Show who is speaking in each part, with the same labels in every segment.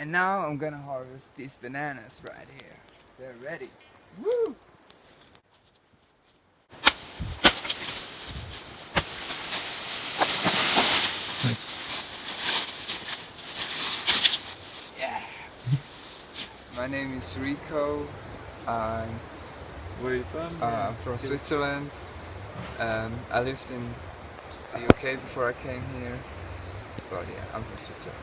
Speaker 1: And now I'm gonna harvest these bananas right here. They're ready. Woo!
Speaker 2: Nice.
Speaker 1: Yeah. My name is Rico.
Speaker 2: Where are you from?
Speaker 1: I'm from Switzerland. I lived in the UK before I came here. But yeah, I'm from Switzerland.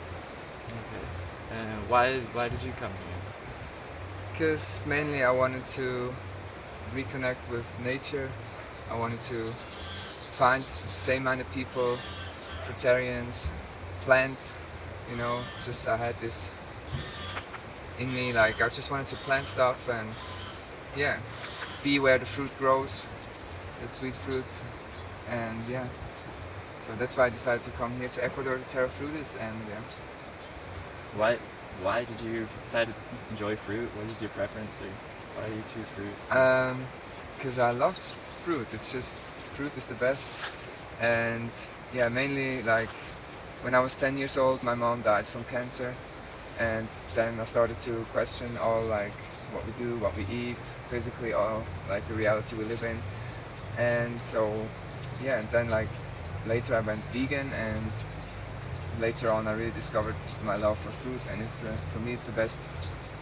Speaker 2: Okay. And why did you come here?
Speaker 1: Because mainly I wanted to reconnect with nature. I wanted to find same-minded people, fruitarians, plant, just I had this in me, like I just wanted to plant stuff and yeah, be where the fruit grows, the sweet fruit, and yeah. So that's why I decided to come here to Ecuador, to Terra Frutis, and yeah.
Speaker 2: Why did you decide to enjoy fruit? What is your preference, or why do you choose fruits?
Speaker 1: Because I love fruit. It's just fruit is the best, and yeah, mainly like when I was 10 years old, my mom died from cancer, and then I started to question all like what we do, what we eat, basically all like the reality we live in, and so yeah, and then like later I went vegan, and later on I really discovered my love for fruit, and it's for me it's the best.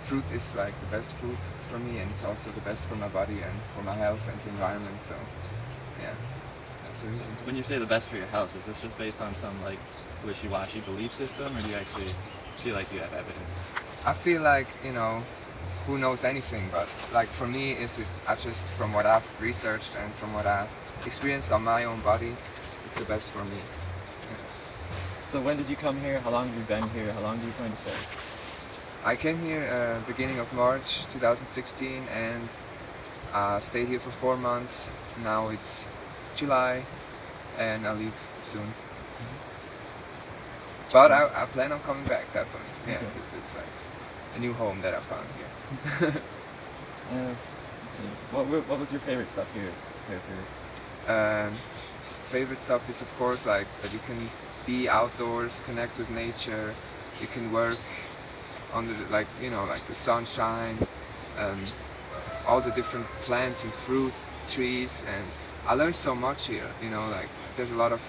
Speaker 1: Fruit is like the best food for me, and it's also the best for my body and for my health and the environment. So yeah, that's the reason.
Speaker 2: When you say the best for your health, is this just based on some like wishy-washy belief system, or do you actually feel like you have evidence?
Speaker 1: I feel like who knows anything, but like for me, I just from what I've researched and from what I've experienced on my own body, it's the best for me. Yeah.
Speaker 2: So when did you come here? How long have you been here? How long do you plan to stay?
Speaker 1: I came here beginning of March 2016 and stayed here for 4 months. Now it's July and I'll leave soon. But I plan on coming back definitely. Yeah, because it's like a new home that I found here.
Speaker 2: Let's see. What was your favorite stuff here?
Speaker 1: Favorite stuff is of course like that you can be outdoors, connect with nature, you can work under like the sunshine, all the different plants and fruit trees, and I learned so much here. Like there's a lot of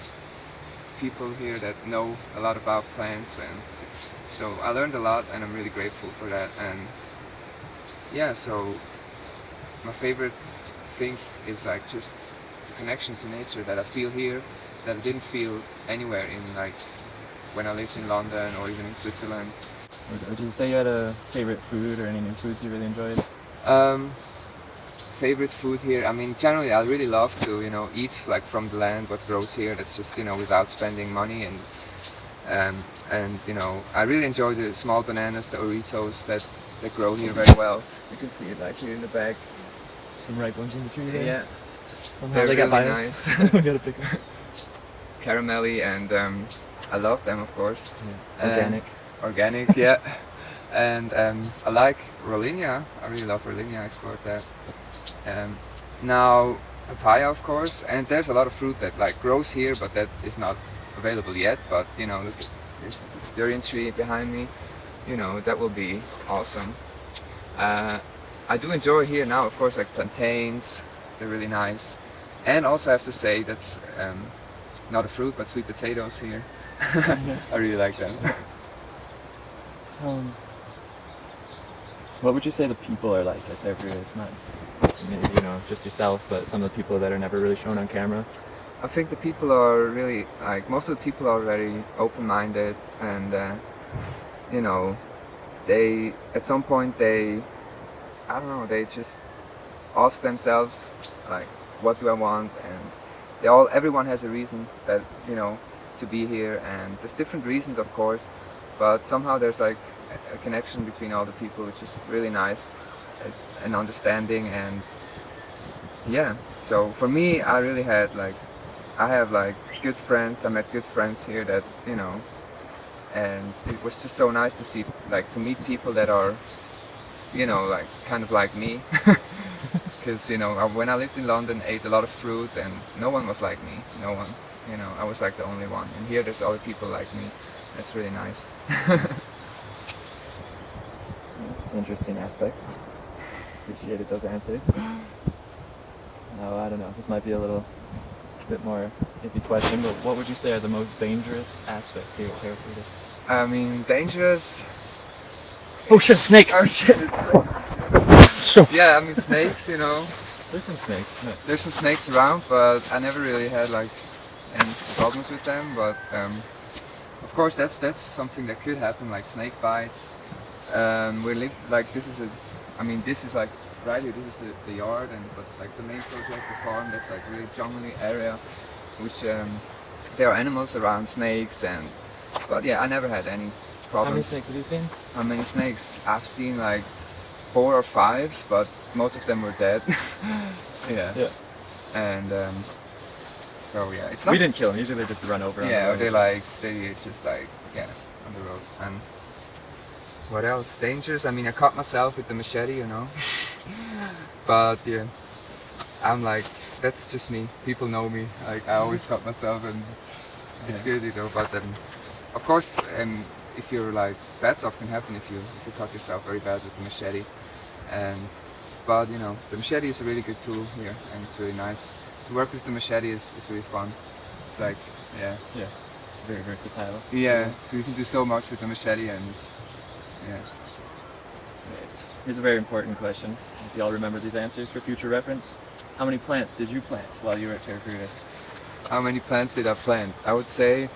Speaker 1: people here that know a lot about plants, and so I learned a lot, and I'm really grateful for that. And yeah, so my favorite thing is like just the connection to nature that I feel here that I didn't feel anywhere in like when I lived in London or even in Switzerland.
Speaker 2: Would you say you had a favorite food or any new foods you really enjoyed?
Speaker 1: Favorite food here, I mean generally I really love to eat like from the land what grows here, that's just without spending money, and I really enjoy the small bananas, the Ritos that grow here very well. You can see it like here in the back.
Speaker 2: Some ripe ones in the tree there?
Speaker 1: Yeah.
Speaker 2: Somehow
Speaker 1: they're
Speaker 2: they
Speaker 1: really
Speaker 2: got
Speaker 1: nice.
Speaker 2: We gotta pick them.
Speaker 1: Caramelly, and I love them of course.
Speaker 2: Yeah.
Speaker 1: Organic, yeah. And I like Rollinia. I really love Rollinia. I explored that. Now papaya, of course, and there's a lot of fruit that like grows here, but that is not available yet. But look, there's a durian tree behind me. That will be awesome. I do enjoy here now, of course, like plantains. They're really nice, and also I have to say that's not a fruit, but sweet potatoes here. I really like them.
Speaker 2: What would you say the people are like at Terra Frutis? It's not just yourself, but some of the people that are never really shown on camera.
Speaker 1: I think the people are really like most of the people are very open-minded, and they at some point they just ask themselves like, what do I want, and everyone has a reason that to be here, and there's different reasons of course, but somehow there's like a connection between all the people, which is really nice, an understanding, and yeah. So for me, I really had I have good friends. I met good friends here that and it was just so nice to see to meet people that are kind of like me. Because when I lived in London, I ate a lot of fruit, and no one was like me. No one. I was like the only one. And here, there's other people like me. That's really nice.
Speaker 2: interesting aspects. Appreciated those answers. No, I don't know. This might be a little bit more iffy question, but what would you say are the most dangerous aspects here at Terra Frutis?
Speaker 1: I mean, dangerous.
Speaker 2: Oh shit, snake!
Speaker 1: Oh shit!
Speaker 2: Sure.
Speaker 1: Yeah, I mean snakes. You know,
Speaker 2: There's some snakes. Yeah.
Speaker 1: there's some snakes around, but I never really had like any problems with them. But of course, that's something that could happen, like snake bites. We live like this is a. I mean, this is like right here. This is the yard, and but like the main project, the farm, that's like really jungly area, which there are animals around, snakes, and but yeah, I never had any
Speaker 2: How many
Speaker 1: problems.
Speaker 2: snakes have you seen?
Speaker 1: How many snakes? I've seen like 4 or 5, but most of them were dead. Yeah.
Speaker 2: Yeah.
Speaker 1: And so yeah, it's not.
Speaker 2: We didn't kill them. Usually they just run over. on
Speaker 1: Yeah,
Speaker 2: the
Speaker 1: or
Speaker 2: road.
Speaker 1: they just like on the road. And what else? Dangerous? I mean, I cut myself with the machete, you know. But yeah, I'm like, that's just me. People know me. Like I always cut myself, and it's good, you know. But of course, if you're like bad stuff can happen if you cut yourself very bad with the machete. But you know, the machete is a really good tool here, and it's really nice. To work with the machete is really fun. It's like
Speaker 2: Yeah. Very versatile.
Speaker 1: yeah, you can do so much with the machete, and it's yeah.
Speaker 2: Right. Here's a very important question. If y'all remember these answers for future reference, how many plants did you plant while you were at Terra Frutis?
Speaker 1: How many plants did I plant? I would say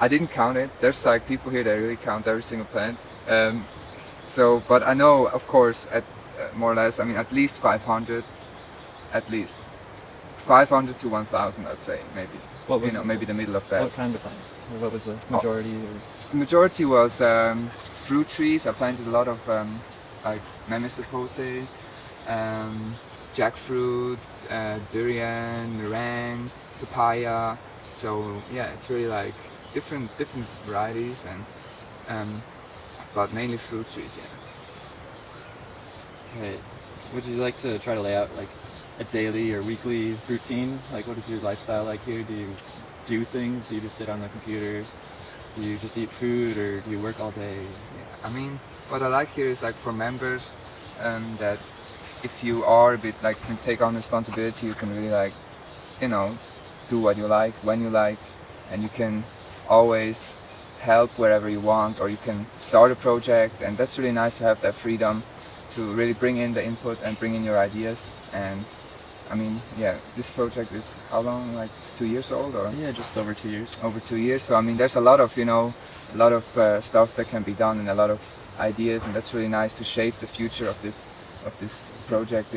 Speaker 1: I didn't count it. There's like people here that really count every single plant. But I know, of course, at more or less, I mean, at least 500, at least 500 to 1,000, I'd say, maybe.
Speaker 2: What was
Speaker 1: maybe the middle of that.
Speaker 2: What kind of plants? Or what was the majority?
Speaker 1: The majority was fruit trees. I planted a lot of like Meme sapote, jackfruit, durian, meringue, papaya. So yeah, it's really like different varieties, and but mainly fruit trees. Yeah.
Speaker 2: Okay. Would you like to try to lay out like a daily or weekly routine? Like, what is your lifestyle like here? Do you do things? Do you just sit on the computer? Do you just eat food, or do you work all day?
Speaker 1: I mean, what I like here is like for members that if you are a bit like can take on responsibility, you can really like, do what you like when you like, and you can always help wherever you want, or you can start a project, and that's really nice to have that freedom to really bring in the input and bring in your ideas. And I mean, yeah, this project is how long? Like 2 years old, or?
Speaker 2: Yeah, just over 2 years.
Speaker 1: Over 2 years. So I mean, there's a lot of stuff that can be done, and a lot of ideas, and that's really nice to shape the future of this project,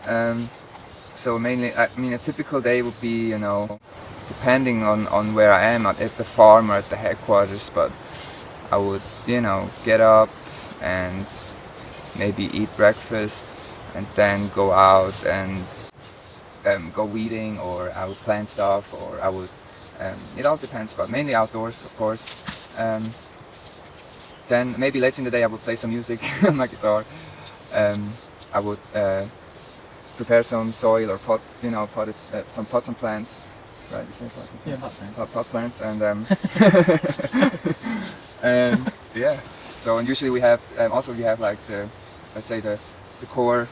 Speaker 1: And so mainly, I mean, a typical day would be, depending on where I am at the farm or at the headquarters, but I would, get up and maybe eat breakfast, and then go out and go weeding, or I would plant stuff, or I would, it all depends, but mainly outdoors, of course. Then maybe later in the day I would play some music on my guitar. I would prepare some soil or some pots and plants. Right, you say pots and plants?
Speaker 2: Yeah, pot plants.
Speaker 1: Pot plants, and yeah. So and usually we have like the core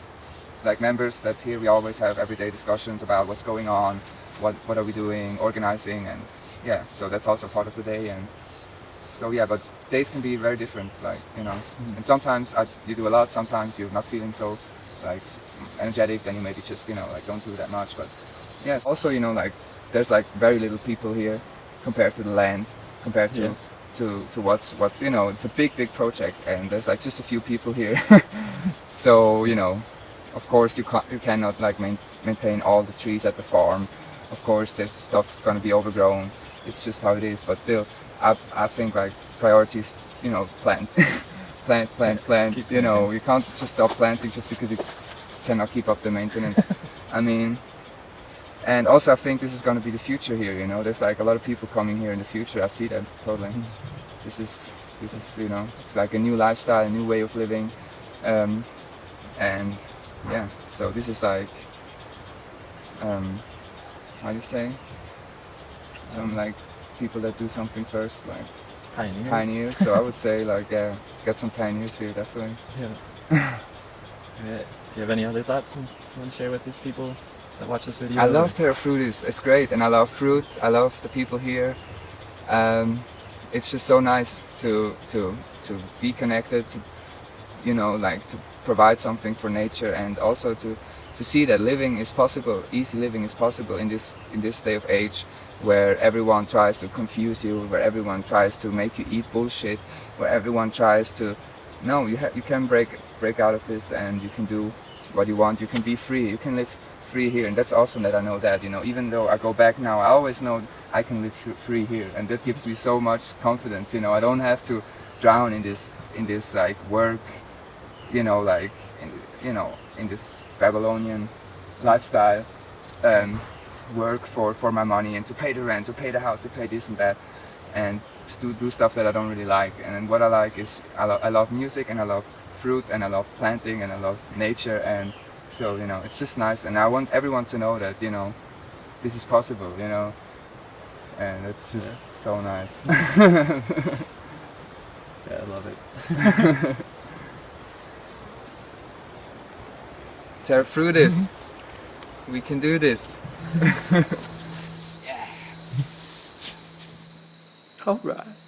Speaker 1: like members that's here. We always have everyday discussions about what's going on, what are we doing, organizing, and yeah. So that's also part of the day. And so yeah, but days can be very different, like and sometimes you do a lot, sometimes you're not feeling so like energetic, then you maybe just like don't do that much. But yes, also like there's like very little people here compared to the land, compared to what's it's a big project, and there's like just a few people here. So of course you cannot like maintain all the trees at the farm. Of course there's stuff gonna be overgrown. It's just how it is. But still, I think like priorities, plant, plant. You can't just stop planting just because you cannot keep up the maintenance. I mean, and also I think this is gonna be the future here. There's like a lot of people coming here in the future. I see that totally. This is it's like a new lifestyle, a new way of living, and yeah. So this is like how do you say? Some like people that do something first, like
Speaker 2: Pioneers.
Speaker 1: pioneers. So I would say like get some pioneers here definitely.
Speaker 2: Yeah. Yeah. Do you have any other thoughts you want to share with these people that watch this video?
Speaker 1: I love Terra Frutis. It's great, and I love fruit. I love the people here. It's just so nice to be connected, to like to provide something for nature, and also to see that living is possible. Easy living is possible in this day of age, where everyone tries to confuse you, where everyone tries to make you eat bullshit, where everyone tries to you can break out of this, and you can do what you want. You can be free. You can live free here, and that's awesome that I know that. Even though I go back now, I always know I can live free here, and that gives me so much confidence. I don't have to drown in this like work, like in this Babylonian lifestyle, work for my money, and to pay the rent, to pay the house, to pay this and that, and do stuff that I don't really like. And what I like is I love music, and I love fruit, and I love planting, and I love nature, and so it's just nice. And I want everyone to know that this is possible, and it's just so nice.
Speaker 2: Yeah, I love it.
Speaker 1: Terra Frutis, we can do this.
Speaker 2: All right.